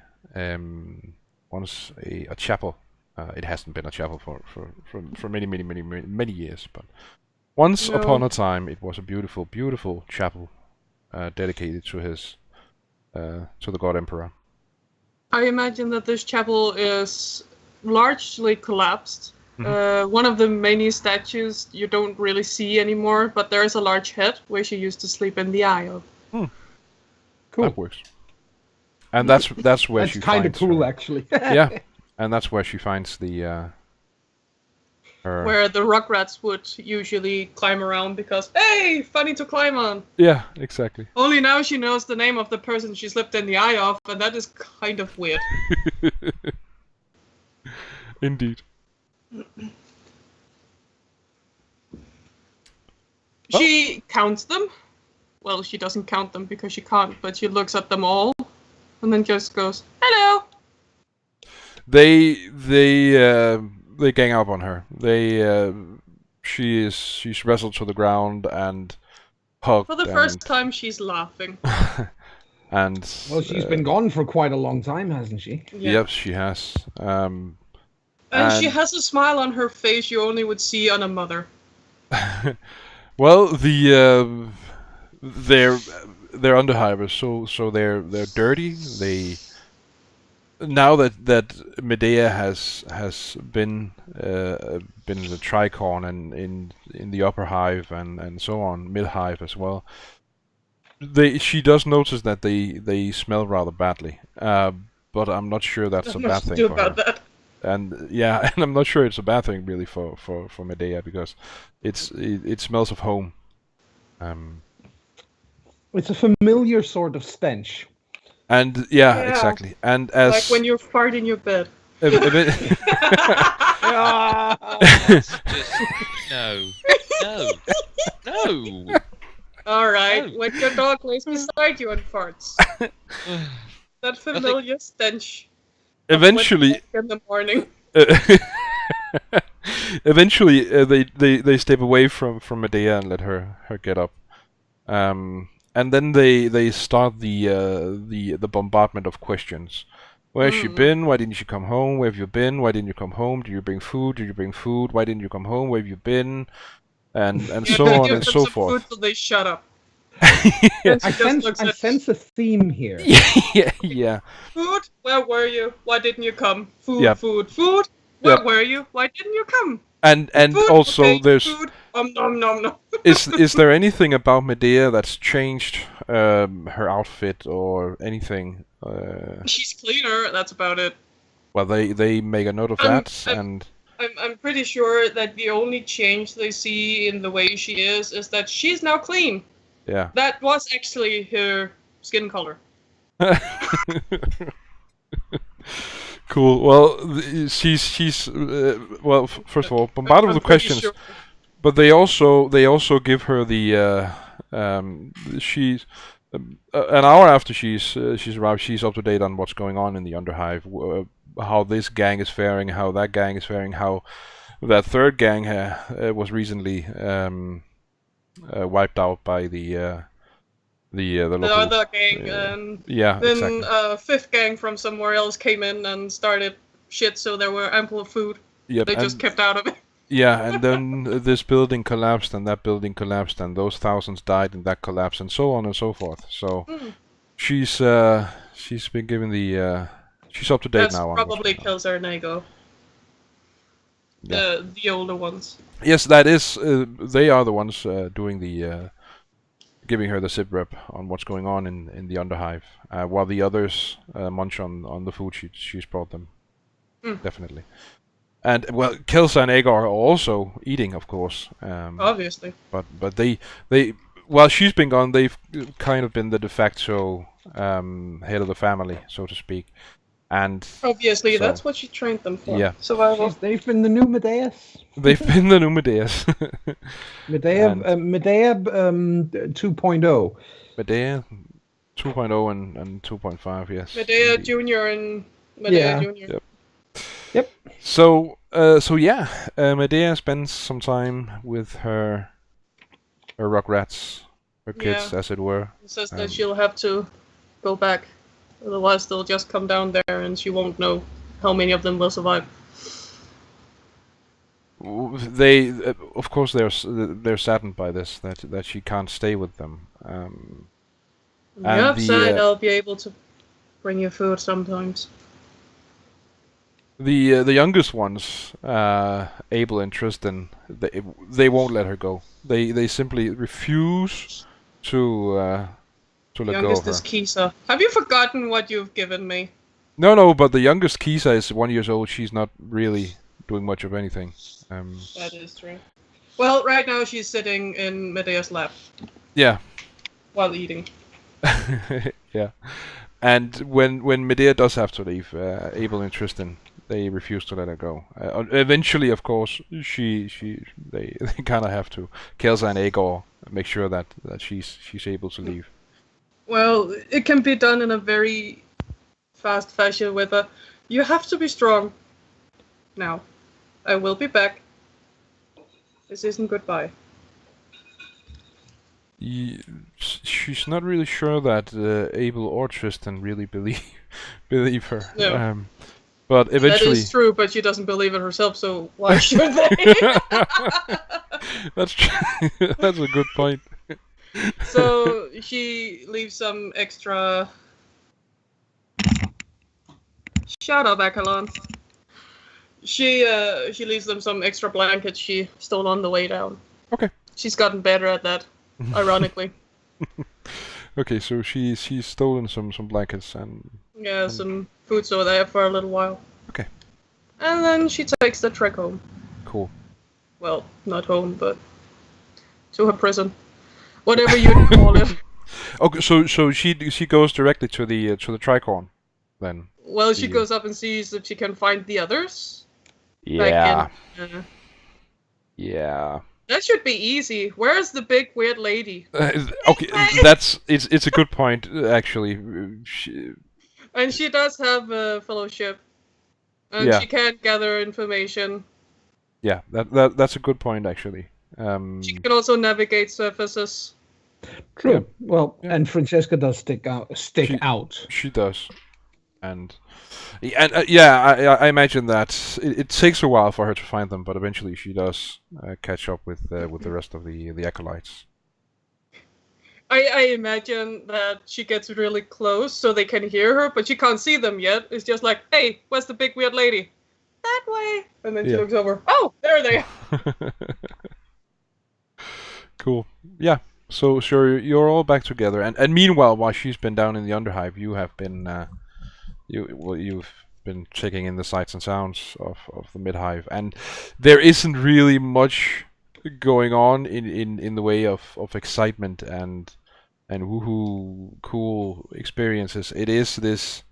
chapel. It hasn't been a chapel for many years, but once upon a time it was a beautiful chapel dedicated to his to the god emperor. I imagine that this chapel is largely collapsed. One of the many statues you don't really see anymore, but there is a large head where she used to sleep in the eye of. Cool. That works. And that's where That's she kind of finds cool, her. actually. Yeah, and that's where she finds the her. Where the rugrats would usually climb around because, hey, funny to climb on. Yeah, exactly. Only now she knows the name of the person she slipped in the eye of, and that is kind of weird. Indeed. She counts them. Well, she doesn't count them because she can't, but she looks at them all and then just goes, hello! They gang up on her. She's wrestled to the ground and hugged. For the first time, she's laughing. And Well, she's been gone for quite a long time, hasn't she? Yeah. Yep, she has. And she has a smile on her face you only would see on a mother. Well, they're under-hivers, so they're dirty. Now that Medea has been in the Tricorn and in the upper hive and so on, Mid-hive as well. She does notice that they smell rather badly, but I'm not sure that's a bad thing for her. That. And yeah, and I'm not sure it's a bad thing really for Medea, because it smells of home. It's a familiar sort of stench. And yeah, exactly. And as like when you fart in your bed. No. All right, No. when your dog lays beside you and farts. That familiar stench. Eventually, In the morning. eventually, they step away from Medea and let her get up. And then they start the bombardment of questions. Where has she been? Why didn't she come home? Where have you been? Why didn't you come home? Did you bring food? Did you bring food? Why didn't you come home? Where have you been? And so on and so forth. Food so they shut up. Yeah. I sense a theme here. Yeah. Food? Where were you? Why didn't you come? Food, Yep. food. Where Yep. were you? Why didn't you come? And Food? also Okay, there's food. Nom. is there anything about Medea that's changed her outfit or anything? She's cleaner. That's about it. Well, they make a note of that, and I'm pretty sure that the only change they see in the way she is that she's now clean. yeah. That was actually her skin color. Cool. Well, she's well. First of all, bombarded with questions, Sure. but they also give her the she's an hour after she's arrived. She's up to date on what's going on in the under-hive, how this gang is faring, how that gang is faring, how that third gang was recently wiped out by the local other gang, and yeah, then exactly. a fifth gang from somewhere else came in and started shit, so there were ample of food. Yep, They just kept out of it. yeah, and then this building collapsed, and that building collapsed, and those thousands died in that collapse, and so on and so forth. So she's been given the she's up to date That's now. On what's probably going on. kills our Nago. Yeah. The older ones. Yes, that is. They are the ones doing the giving her the sit rep on what's going on in the underhive, while the others munch on the food she's brought them. Definitely. And well, Kelsa and Agar are also eating, of course. Obviously. But they while she's been gone, they've kind of been the de facto head of the family, so to speak. And Obviously, so, that's what she trained them for. yeah. Survival. They've been the new Medeas. They've been the new Medeas. Medea, And- Medea 2.0. Medea 2.0 and 2.5, yes. Medea indeed. Junior and Medea Yeah. Junior. Yep. So yeah, Medea spends some time with her rugrats, her kids, Yeah. as it were. It says that she'll have to go back, otherwise they'll just come down there and she won't know how many of them will survive. They, of course, they're saddened by this, that she can't stay with them. And You're upset, the, I'll be able to bring you food sometimes. The youngest ones, Abel and Tristan, they won't let her go. They simply refuse to let go of Youngest her. is Kisa. Have you forgotten what you've given me? No, but the youngest Kisa is 1 year old. She's not really doing much of anything. That is true. Well, right now she's sitting in Medea's lap Yeah. while eating. Yeah. And when Medea does have to leave, Abel and Tristan, they refuse to let her go. Eventually, of course, they kind of have to. Kelsa and Aegor make sure that she's able to leave. Well, it can be done in a very fast fashion with a, you have to be strong. Now, I will be back. This isn't goodbye. She's not really sure that Abel or Tristan really believe her. No. But eventually, That is true, but she doesn't believe it herself, so why should they? That's true. That's a good point. So she leaves some extra. Shut up, Akalon. She leaves them some extra blankets she stole on the way down. Okay. She's gotten better at that, ironically. Okay, so she's stolen some blankets and Yeah, some food so there for a little while. Okay. And then she takes the trek home. Cool. Well, not home, but to her prison. Whatever you call it. Okay, so she goes directly to the Tricorn, then. Well, she goes up and sees if she can find the others. Yeah. Like in, Yeah. that should be easy. Where's the big weird lady? Okay, it's a good point actually. And she does have a fellowship. And Yeah. she can gather information. Yeah, that's a good point actually. She can also navigate surfaces. True. Yeah. Well, Yeah. and Francesca does stick She- out. She does, and yeah, I imagine that it takes a while for her to find them, but eventually she does catch up with the rest of the acolytes. I imagine that she gets really close so they can hear her, but she can't see them yet. It's just like, hey, where's the big weird lady? That way. And then she Yeah. looks over. Oh, there they are. Cool. Yeah. So sure, you're all back together, and meanwhile, while she's been down in the under-hive, you have been you've been checking in the sights and sounds of the Mid-hive, and there isn't really much going on in the way of excitement and woohoo cool experiences. It is this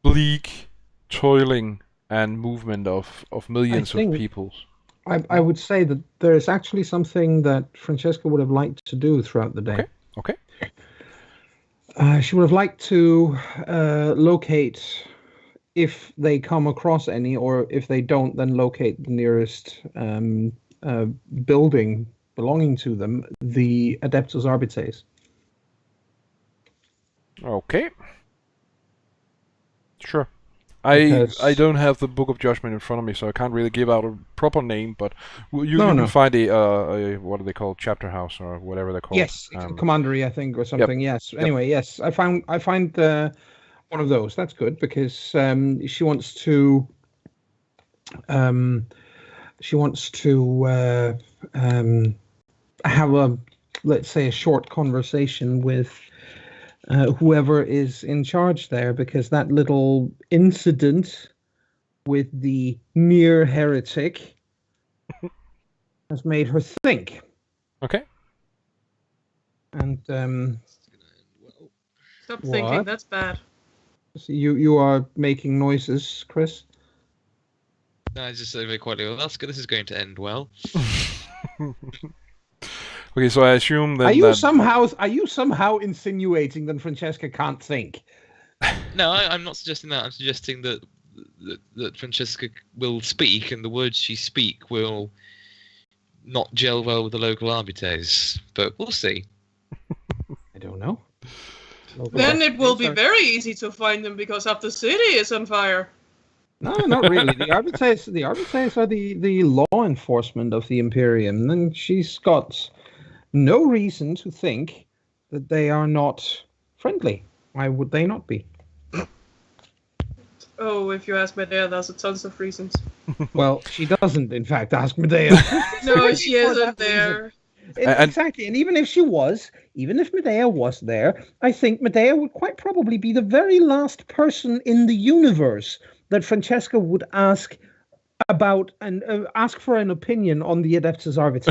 bleak toiling and movement of millions of think- people. I would say that there is actually something that Francesca would have liked to do throughout the day. Okay. She would have liked to locate, if they come across any, or if they don't, then locate the nearest building belonging to them, the Adeptus Arbites. Okay. Sure. I Because- don't have the Book of Judgment in front of me, so I can't really give out a proper name. But you No, can no. find a what are they called, chapter house or whatever they're called. Yes, commandery, I think, or something. Yes. Anyway, yes, I find one of those. That's good because she wants to have a, let's say, a short conversation with whoever is in charge there, because that little incident with the near heretic has made her think. Okay. And Stop What? thinking, that's bad. So you are making noises, Chris. No, I just say very quietly, well, that's good, this is going to end well. Okay, so I assume then Are you that somehow insinuating that Francesca can't think? No, I'm not suggesting that. I'm suggesting that Francesca will speak, and the words she speak will not gel well with the local Arbites. But we'll see. I don't know. Then it will be very easy to find them because half the city is on fire. No, not really. The Arbites are the law enforcement of the Imperium, and she's got no reason to think that they are not friendly. Why would they not be? Oh, if you ask Medea, there's a tons of reasons. Well, she doesn't, in fact, ask Medea. No, she For isn't that there. Exactly, and even if Medea was there, I think Medea would quite probably be the very last person in the universe that Francesca would ask about and ask for an opinion on the Adeptus Arbites.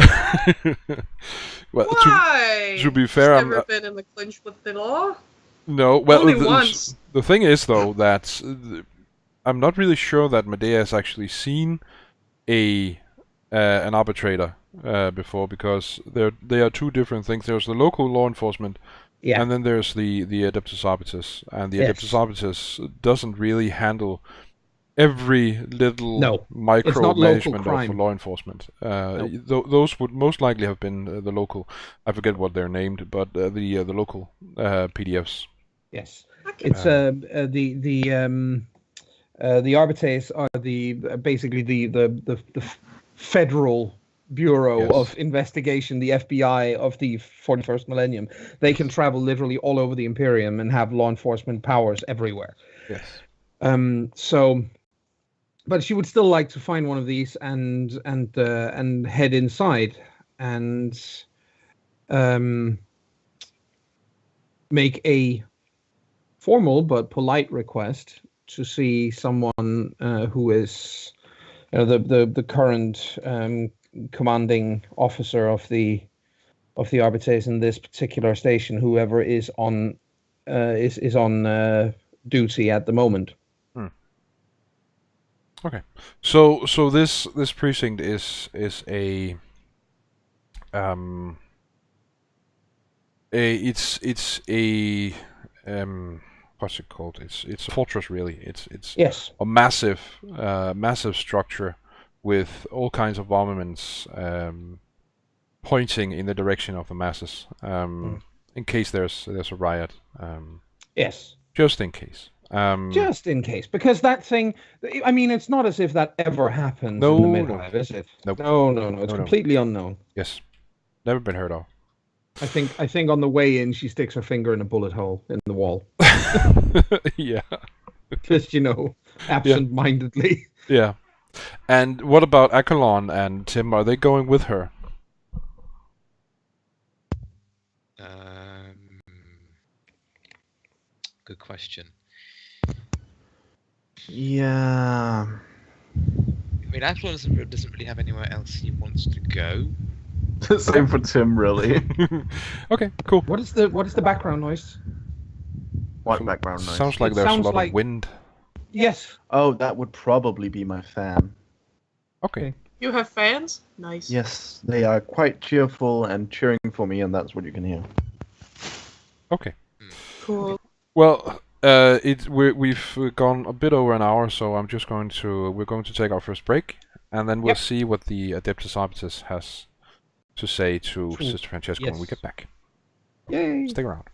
well, Why? to be fair, She's never been in the clinch with the law. no. Well, Only once. The thing is though that I'm not really sure that Medea has actually seen an arbitrator before, because they are two different things. There's the local law enforcement, Yeah. and then there's the Adeptus Arbites, and the Yes. Adeptus Arbites doesn't really handle every little No, micro it's not local management crime. of law enforcement. Those would most likely have been the local. I forget what they're named, but the local PDFs. Yes. Okay. It's the Arbites are basically the federal bureau Yes. of investigation, the FBI of the 41st millennium. They can travel literally all over the Imperium and have law enforcement powers everywhere. Yes. But she would still like to find one of these and head inside and make a formal but polite request to see someone who is the current commanding officer of the Arbites in this particular station, whoever is on duty at the moment. Okay, so this precinct is a it's a what's it called? It's a fortress, really. It's Yes. a massive structure with all kinds of armaments pointing in the direction of the masses, in case there's a riot. Yes. Just in case. Just in case, because that thing, I mean, it's not as if that ever happens No, in the no. Mid-hive, is it? Nope. No, it's No. completely unknown. Yes, never been heard of. I think on the way in, she sticks her finger in a bullet hole in the wall, Yeah. just absent-mindedly. Yeah. And what about Akalon and Tim? Are they going with her? Good question. Yeah. I mean, Athlon doesn't really have anywhere else he wants to go. Same for Tim, really. Okay, cool. What is the background noise? What background noise? Sounds like It there's a sounds lot like- of wind. Yes. Oh, that would probably be my fan. Okay. You have fans? Nice. Yes, they are quite cheerful and cheering for me, and that's what you can hear. Okay. Cool. Well, we've gone a bit over an hour, so we're going to take our first break, and then we'll Yep. see what the Adeptus Arbites has to say to True. Sister Francesca when we Yes. get back. Yay. Stick around.